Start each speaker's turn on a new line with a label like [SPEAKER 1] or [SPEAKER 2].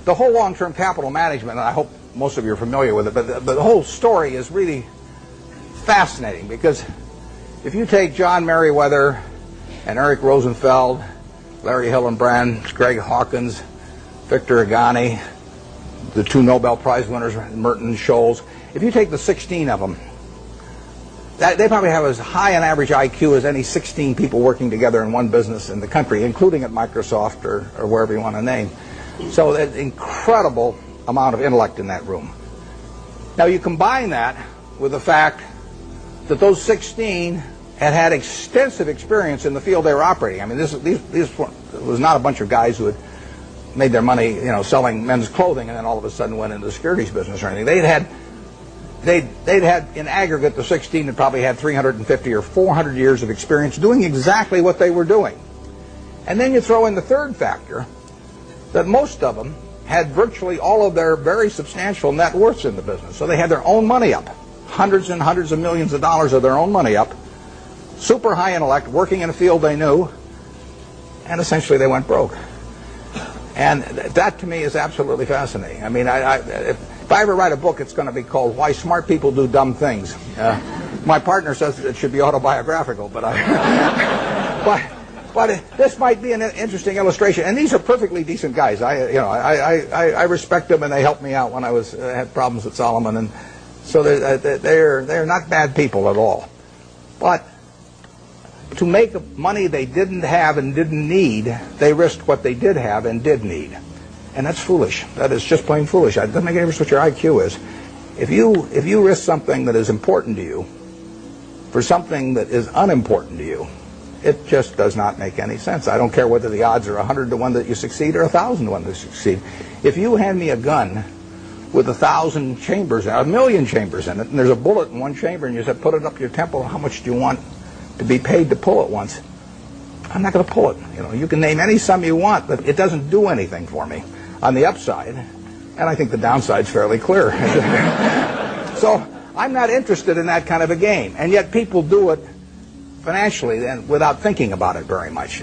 [SPEAKER 1] the whole long-term capital management, and I hope most of you are familiar with it, but the whole story is really fascinating, because if you take John Meriwether and Eric Rosenfeld, Larry Hillenbrand, Greg Hawkins, Victor Agani, the 2 Nobel Prize winners, Merton and Scholes, if you take the 16 of them, they probably have as high an average IQ as any 16 people working together in one business in the country, including at Microsoft or wherever you want to name. So an incredible amount of intellect in that room. Now you combine that with the fact that those 16 had extensive experience in the field they were operating. I mean, this was not a bunch of guys who had made their money, selling men's clothing and then all of a sudden went into the securities business or anything. They'd had in aggregate, the 16 had probably had 350 or 400 years of experience doing exactly what they were doing. And then you throw in the third factor, that most of them had virtually all of their very substantial net worths in the business. So they had their own money up, hundreds and hundreds of millions of dollars of their own money up, super high intellect, working in a field they knew, and essentially they went broke. And that to me is absolutely fascinating. I mean, if I ever write a book, it's going to be called Why Smart People Do Dumb Things. My partner says it should be autobiographical, but this might be an interesting illustration. And these are perfectly decent guys. I respect them, and they helped me out when I had problems at Solomon, and so they're not bad people at all. But to make money they didn't have and didn't need, they risked what they did have and did need. And that's foolish. That is just plain foolish. It doesn't make any difference what your IQ is. If you risk something that is important to you for something that is unimportant to you, it just does not make any sense. I don't care whether the odds are 100 to 1 that you succeed or 1,000 to 1 that you succeed. If you hand me a gun with 1,000 chambers, 1,000,000 chambers in it, and there's a bullet in one chamber, and you said, put it up your temple, how much do you want to be paid to pull it once? I'm not going to pull it. You can name any sum you want, but it doesn't do anything for me on the upside, and I think the downside's fairly clear. So I'm not interested in that kind of a game, and yet people do it financially and without thinking about it very much.